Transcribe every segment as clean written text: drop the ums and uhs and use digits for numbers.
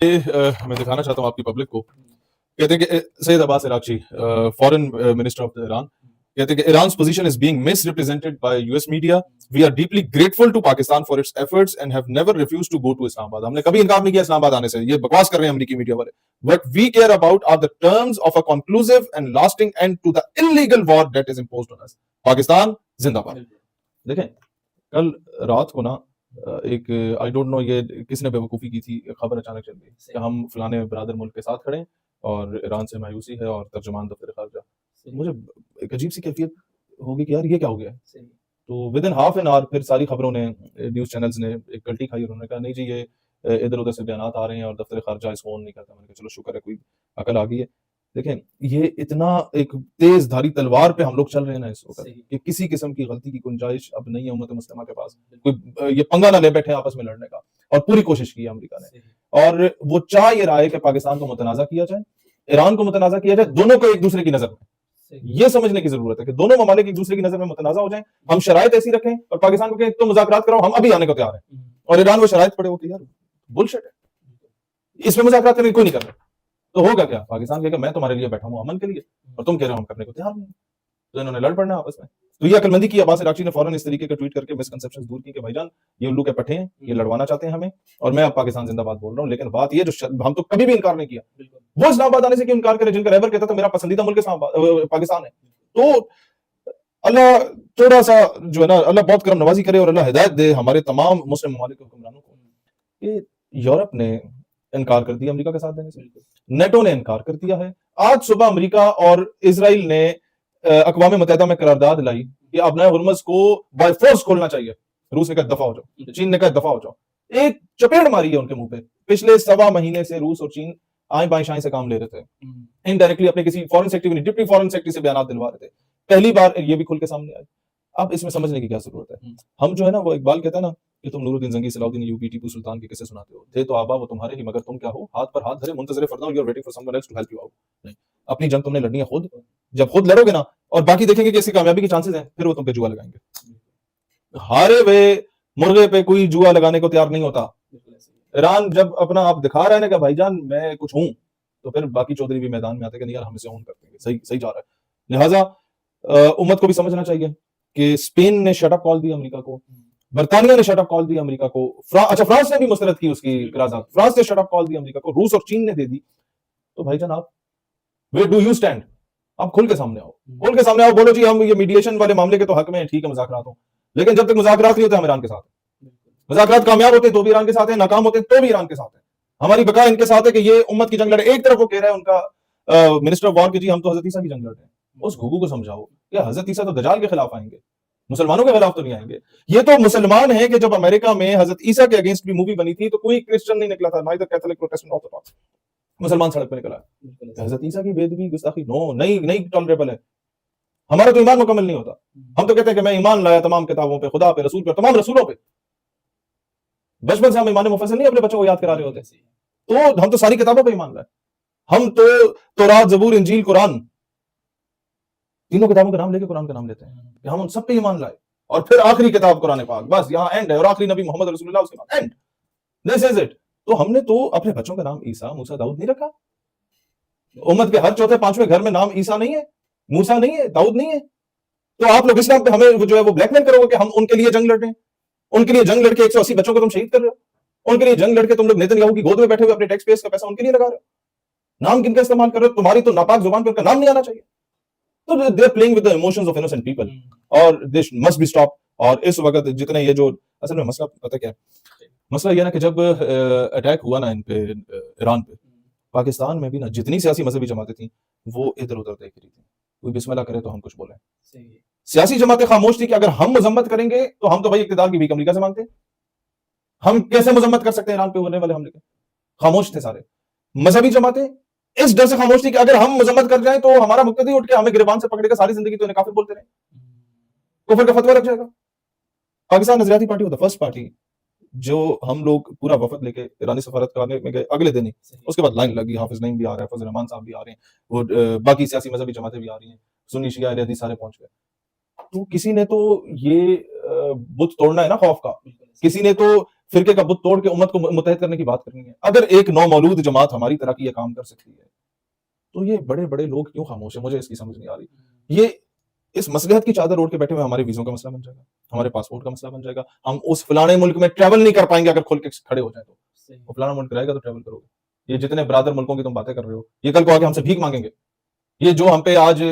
मैं दिखाना चाहता हूँ आपकी पब्लिक को। कहते हैं कि Syed Abbas Araghchi, foreign minister of Iran, कहते हैं कि Iran's position is being misrepresented by US media. We are deeply grateful to Pakistan for its efforts and have never refused to go to Islamabad. हमने कभी इनकार नहीं किया इस्लामाबाद आने से, ये बकवास कर रहे हैं अमेरिकी मीडिया वाले. What we care about are the terms of a conclusive and lasting end to the illegal war that is imposed on us. Pakistan जिंदाबाद. देखें, कल रात को ना एक आई डोंट नो ये किसने बेवकूफ़ी की थी, खबर अचानक चल गई कि हम फलाने बरादर मुल्क के साथ खड़े हैं और ईरान से मायूसी है और तर्जुमान दफ्तर खारजा. मुझे एक अजीब सी कैफियत होगी कि यार ये क्या हो गया है. तो with in half an hour फिर सारी खबरों ने, न्यूज़ चैनल्स ने एक गलती खाई. उन्होंने कहा नहीं जी ये इधर उधर से बयानात आ रहे हैं और दफ्तर खारजा इसको ऑन नहीं करता. मैंने कहा चलो शुक्र है कोई अकल आ गई है. देखें, ये इतना एक तेज धारी तलवार पे हम लोग चल रहे हैं ना इस वक्त कि किसी किस्म की गलती की गुंजाइश अब नहीं है उम्मत मुस्लिमा के पास. कोई ये पंगा ना ले बैठे आपस में लड़ने का. और पूरी कोशिश की है अमेरिका ने, और वो चाह ये रहा है कि पाकिस्तान को मुतनाज़ा किया जाए, ईरान को मुतनाज़ा किया जाए, दोनों को एक दूसरे की नजर में. ये समझने की जरूरत है कि दोनों ममालिक एक दूसरे की नजर में मुतनाज़ा हो जाएं. हम शराइत ऐसी रखें और पाकिस्तान को कहें तो मुज़ाकरात कराओ, हम अभी आने को तैयार हैं, और ईरान वो शराइत पड़े हो कि यार बुलशिट है, इसमें मुज़ाकरात करने की कोई नहीं कर रहा. तो होगा क्या? पाकिस्तान कहेगा मैं तुम्हारे लिए बैठा हूँ अमन के लिए, और तुम कह रहे हो हम करने को तैयार नहीं. तो इन्होंने लड़ पड़ना आपस में. तो ये अकलमंदी की अब्बास इराक़ची ने फौरन इस तरीके का ट्वीट करके मिसकंसेप्शंस दूर की कि भाईजान ये उल्लू के पट्टे हैं, ये लड़वाना चाहते हैं हमें, और मैं अब पाकिस्तान जिंदाबाद बोल रहा हूँ. लेकिन बात ये जो हम तो कभी भी इनकार नहीं किया, वो इस्लामाबाद आने से क्यों इनकार करे जिनका रहबर कहता था मेरा पसंदीदा मुल्क पाकिस्तान है. तो अल्लाह थोड़ा सा जो है ना, अल्लाह बहुत करम नवाजी करे और अल्लाह हिदायत दे हमारे तमाम मुस्लिम ममालिक के हुक्मरानों को. कि यूरोप ने इनकार कर दिया अमेरिका के साथ देने से, नेटो ने इनकार कर दिया है. आज सुबह अमेरिका और इजराइल ने अक़वाम मुत्तहिदा में करारदाद लाई कि अपना हुर्मुज़ को बाय फोर्स खोलना चाहिए. रूस ने कहा दफा हो जाओ, चीन ने कहा दफा हो जाओ. एक चपेट मारी है उनके मुंह पे. पिछले 1.25 महीने से रूस और चीन आए बाएं शाएं से काम ले रहे थे, इनडायरेक्टली अपने किसी foreign secretary, deputy foreign secretary से बयान दिलवा रहे थे. पहली बार ये भी खुल के सामने आए. अब इसमें समझने की क्या जरूरत है. हम जो है ना, वो इकबाल कहता है ना कि तुम नूरुद्दीन जंगी, सलाउद्दीन अय्यूबी, टीपू सुल्तान के किस्से सुनाते हो, थे तो आबा वो तुम्हारे ही मगर तुम क्या हो, हाथ पर हाथ धरे मुंतज़िर फरदा, you are waiting for someone else to help you out. नहीं, अपनी जंग तुमने लड़नी है खुद. जब खुद लड़ोगे ना और बाकी देखेंगे कि इसकी कामयाबी के चांसेस हैं, फिर वो तुम पे जुआ लगाएंगे. हारे हुए मुर्गे पे कोई जुआ लगाने को तैयार नहीं होता. ईरान जब अपना आप दिखा रहा है ना कि भाईजान मैं कुछ हूं, तो फिर बाकी चौधरी भी मैदान में आते हैं कि नहीं यार हम इसे ऑन कर देंगे, सही सही जा रहा है. लिहाजा उम्मत को भी समझना चाहिए कि स्पेन ने शट अप कॉल दी अमेरिका को, बर्तानिया ने शट अप कॉल दी अमेरिका को, फ्रांस ने भी मुस्तरद की उसकी करारदाद, फ्रांस ने शट अप कॉल दी अमेरिका को, रूस और चीन ने दे दी. तो भाईजान आप वेयर डू यू स्टैंड? आप खुल के सामने आओ, खुल के सामने आओ, बोलो जी हम ये मीडिएशन वाले मामले के तो हक में ठीक है, मुज़ाकरात हो, लेकिन जब तक मुज़ाकरात नहीं होते हम ईरान के साथ हैं. मुज़ाकरात कामयाब होते तो भी ईरान के साथ है, नाकाम होते तो भी ईरान के साथ है. हमारी बका इनके साथ है कि ये उम्मत की जंग लड़े. एक तरफ वो कह रहा है उनका मिनिस्टर ऑफ वॉर की जी हम तो हजरत ईसा की जंग लड़ रहे हैं. उस घुघू को समझाओ कि हजरत ईसा तो दजाल के खिलाफ आएंगे, मुसलमानों के खिलाफ तो नहीं आएंगे. ये तो मुसलमान है कि जब अमेरिका में हजरत ईसा के अगेंस्ट भी मूवी बनी थी तो कोई क्रिश्चियन नहीं निकला था, नाइदर कैथोलिक, प्रोटेस्टेंट, ऑर्थोडॉक्स. मुसलमान सड़क पे निकला. हजरत ईसा की बेदबी गुस्ताखी नो, नहीं टॉलरेबल है. हमारा तो ईमान मुकम्मल नहीं होता. हम तो कहते हैं कि मैं ईमान लाया तमाम किताबों पे, खुदा पे, रसूल पे, तमाम रसूलों पे. बचपन से हम ईमान मुफस्सिल नहीं अपने बच्चों को याद करा रहे होते. तो हम तो सारी किताबों पे ईमान लाए. हम तो तौरात, ज़बूर, इंजील, कुरान, तीनों किताबों का नाम लेके कुरान का नाम लेते हैं कि हम उन सब पे ईमान लाए. और फिर आखिरी किताब कुरान पाक, बस यहाँ एंड है, और आखिरी नबी मोहम्मद रसूलुल्लाह, उसके बाद एंड. This is it. तो हमने तो अपने बच्चों का नाम ईसा, मूसा, दाऊद नहीं रखा. उम्मत के हर चौथे पांचवें घर में नाम ईसा नहीं है, मूसा नहीं है, दाऊद नहीं है. तो आप लोग इस्लाम पे हमें जो है वो ब्लैकमेल करोगे कि हम उनके लिए जंग लड़ रहे हैं. उनके लिए जंग लड़के 180 बच्चों को तुम शहीद कर रहे हो. उनके लिए जंग लड़के तुम लोग नेतन्याहू की गोद में बैठे हुए अपने टैक्स पेयर्स का पैसा उनके लिए लगा रहे हो. नाम किनका इस्तेमाल कर रहे हो? तुम्हारी तो नापाक जुबान पे उनका नाम नहीं आना चाहिए. तो they are playing with the emotions of innocent people, और दिस मस्ट बी स्टॉप. और इस वक्त जितने ये जो असल में मसला पता क्या है, मसला ये ना कि जब अटैक हुआ ना इन पे, ईरान पे, पाकिस्तान में भी ना जितनी सियासी मजहबी जमातें थी वो इधर उधर देख रही थी. कोई बिस्मिल्लाह करे तो हम कुछ बोले. सियासी जमातें खामोश थी कि अगर हम मजम्मत करेंगे तो हम तो भाई इक्तिदार की भीख अमेरिका से मांगते हैं. हम कैसे मजम्मत कर सकते हैं ईरान पे होने वाले हमले के? खामोश थे सारे. मजहबी जमातें इस डर से खामोश थी कि अगर हम मजम्मत कर जाएं तो हमारा मुक्तदी उठ के हमें गिरबान से पकड़ेगा, सारी जिंदगी तो इन्हें काफिर बोलते रहे, कुफर का फतवा लग जाएगा. Pakistan Nazariyati party the first party जो हम लोग पूरा वफद लेके ईरानी सफारत कराने में गए, अगले दिन ही उसके बाद लाइन लगी, हाफिज नईम भी आ रहा है, फजल रहमान साहब भी आ रहे हैं, वो बाकी सियासी मजहबी जमातें भी आ रही हैं, सुन्नी शिया अहले हदीस सारे पहुंच गए. तो किसी ने तो ये बुत तोड़ना है ना खौफ का. किसी ने तो فرقے کا بت توڑ کے امت کو متحد کرنے کی بات کرنی ہے. اگر ایک نو مولود جماعت ہماری طرح کی یہ کام کر سکتی ہے تو یہ بڑے بڑے لوگ کیوں خاموش ہیں؟ مجھے اس کی سمجھ نہیں آ رہی. یہ اس مصلحت کی چادر اوڑھ کے بیٹھے ہوئے ہمارے ویزوں کا مسئلہ بن جائے گا, ہمارے پاسپورٹ کا مسئلہ بن جائے گا, ہم اس فلانے ملک میں ٹریول نہیں کر پائیں گے اگر کھل کے کھڑے ہو جائیں تو. وہ فلانا ملک رہے گا تو ٹریول کرو گے. یہ جتنے برادر ملکوں کی تم باتیں کر رہے ہو, یہ کل کو آ کے ہم سے بھیک مانگیں گے. یہ جو ہم پہ آج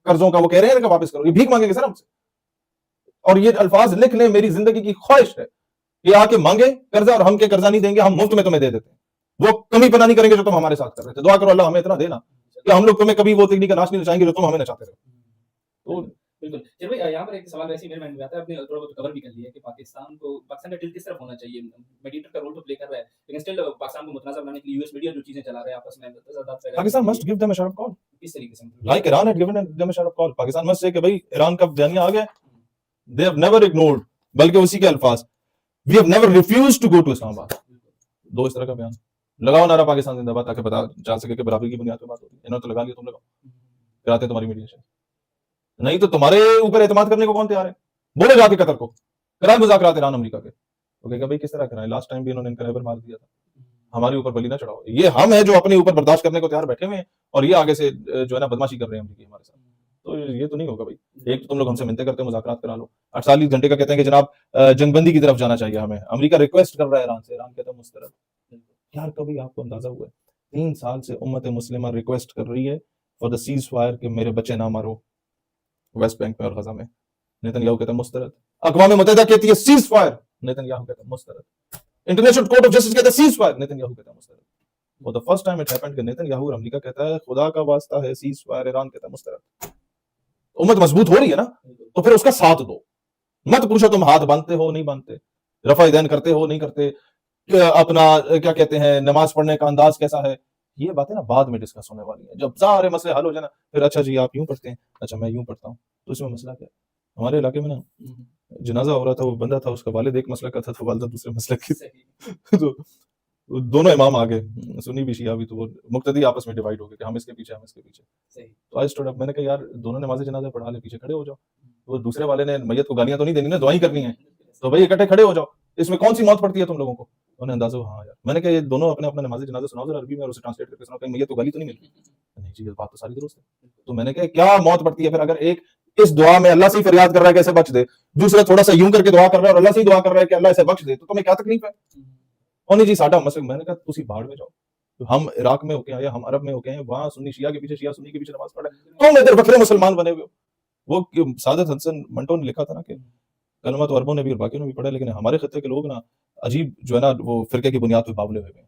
قرضوں کا وہ کہہ رہے ہیں کہ واپس کرو, یہ بھیک مانگیں گے سر ہم سے. اور یہ الفاظ لکھ لیں, میری زندگی کی خواہش ہے یہ آ کے مانگے قرضہ اور ہم کے قرضہ نہیں دیں گے, ہم مفت میں تمہیں دے دیتے ہیں. وہ کمی پناہ نہیں کریں گے جو تم ہمارے ساتھ کر رہے تھے. دعا کرو اللہ ہمیں اتنا دینا کہ ہم لوگ تمہیں کبھی وہ تکنیک کا ناش نہیں نچائیں گے جو تم ہمیں نچاتے رہے. تو بالکل. چل بھائی یہاں پر ایک سوال ویسے میرے مائنڈ میں آتا ہے, آپ نے تھوڑا بہت کور بھی کر لیا کہ پاکستان کا ٹل کس طرف ہونا چاہیے. میڈیٹر کا رول تو پلے کر رہا ہے لیکن اسٹل پاکستان کو متنازع بنانے کے لیے یو ایس میڈیا جو چیزیں چلا رہا ہے آپس میں تضادات پیدا Pakistan must give them a sharp call کس طریقے سے like Iran had given them a sharp call. Pakistan must say کہ بھائی ایران کا بیانیہ آ گیا, they have never ignored, بلکہ اسی کے الفاظ we have never refused to go to Islam Abad. دو اس طرح کا بیان لگاؤ نعرہ پاکستان زندہ باد تاکہ پتا چل سکے کہ برابری کی بنیاد پہ بات ہوتی ہے. انہوں نے تو لگا لیا, تم لگاؤ, کراتے تمہاری میڈیشن. نہیں تو تمہارے اوپر اعتماد کرنے کو کون تیار ہے؟ بولے جا کے قطر کو کرائے مذاکرات ایران امریکہ کے. وہ کہے گا بھائی کس طرح کرائیں, لاسٹ ٹائم بھی انہوں نے انقلاب مار دیا تھا, ہمارے اوپر بلی نہ چڑھاؤ. یہ ہم ہیں جو اپنے اوپر برداشت کرنے کو تیار بیٹھے ہوئے ہیں اور یہ آگے سے جو ہے نا بدماشی کر رہے ہیں امریکی ہمارے ساتھ. تو یہ تو نہیں ہوگا بھائی. ایک تو تم لوگ ہم سے منتیں کرتے ہو مذاکرات کرا لو, 48 گھنٹے کا کہتے ہیں کہ جناب جنگ بندی کی طرف جانا چاہیے ہمیں, امریکہ ریکویسٹ کر رہا ہے ایران سے, ایران کہتا ہے مسترد. یار کبھی آپ کو اندازہ ہوا ہے 3 سال سے امت مسلمہ ریکویسٹ کر رہی ہے فار دا سیز فائر کہ میرے بچے نہ مارو ویسٹ بینک میں اور غزہ میں, نیتن یاہو کہتا ہے مسترد. اقوام متحدہ کہتی ہے سیز فائر, نیتن یاہو کہتا ہے مسترد. انٹرنیشنل کورٹ آف جسٹس کہتا ہے سیز فائر, نیتن یاہو کہتا ہے مسترد. For the first time it happened کہ نیتن یاہو اور امریکہ کہتا ہے خدا کا واسطہ ہے سیز فائر, ایران کہتا ہے مسترد. امت مضبوط ہو رہی ہے نا, تو پھر اس کا ساتھ دو. مت پوچھو تم ہاتھ باندھتے ہو نہیں باندھتے, رفع دین کرتے ہو نہیں کرتے, اپنا کیا کہتے ہیں نماز پڑھنے کا انداز کیسا ہے. یہ باتیں نا بعد میں ڈسکس ہونے والی ہیں جب سارے مسئلے حل ہو جائیں نا. پھر اچھا جی آپ یوں پڑھتے ہیں, اچھا میں یوں پڑھتا ہوں, تو اس میں مسئلہ کیا ہے؟ ہمارے علاقے میں نا جنازہ ہو رہا تھا, وہ بندہ تھا اس کا والد ایک مسئلہ کا تھا تو والدہ دوسرے مسئلہ کی تھی. تو دونوں امام آگے, سنی بھی شیعہ بھی, تو وہ مقتدی آپس میں ڈیوائڈ ہو گئے کہ ہم اس کے پیچھے ہم اس کے پیچھے. تو آج اسٹوڈ اپ میں نے کہا یار دونوں نماز جنازہ پڑھا لے, پیچھے کھڑے ہو جاؤ. وہ دوسرے والے نے میت کو گالیاں تو نہیں دینی نا, دعائیں کرنی ہیں, تو بھائی اکٹھے کھڑے ہو جاؤ. اس میں کون سی موت پڑتی ہے تم لوگوں کو؟ انہوں نے اندازہ ہوا ہاں یار. میں نے کہا یہ دونوں اپنے اپنے نماز جنازہ سناؤ ذرا عربی میں اور اسے ٹرانسلیٹ کر کے سناؤ, کہیں میت کو گالی تو نہیں مل رہی. نہیں جی یہ بات تو ساری درست ہے. تو میں نے کہا کیا موت پڑتی ہے پھر اگر ایک اس دعا میں اللہ سے ہی فریاد کر رہا ہے کہ اسے بخش دے, دوسرا تھوڑا سا یوں کر کے دعا کر رہا ہے اور اللہ سے ہی دعا کر رہا ہے کہ اللہ اسے بخش دے, تو تمہیں کیا تکلیف ہے؟ اور نہیں جی ساڈا مسئلہ. میں نے کہا تسی بھاڑ میں جاؤ, ہم عراق میں ہو کے آئے, ہم عرب میں ہو کے آئے, وہاں سنی شیعہ کے پیچھے, شیعہ سنی کے پیچھے نماز پڑھ رہے ہیں, تم ادھر بکرے مسلمان بنے ہوئے ہو. وہ سعادت حسن منٹو نے لکھا تھا نا کہ کلمہ تو عربوں نے بھی اور باقیوں نے بھی پڑھا, لیکن ہمارے خطے کے لوگ نا عجیب جو ہے نا وہ فرقے کی بنیاد پہ بابلے ہوئے ہیں.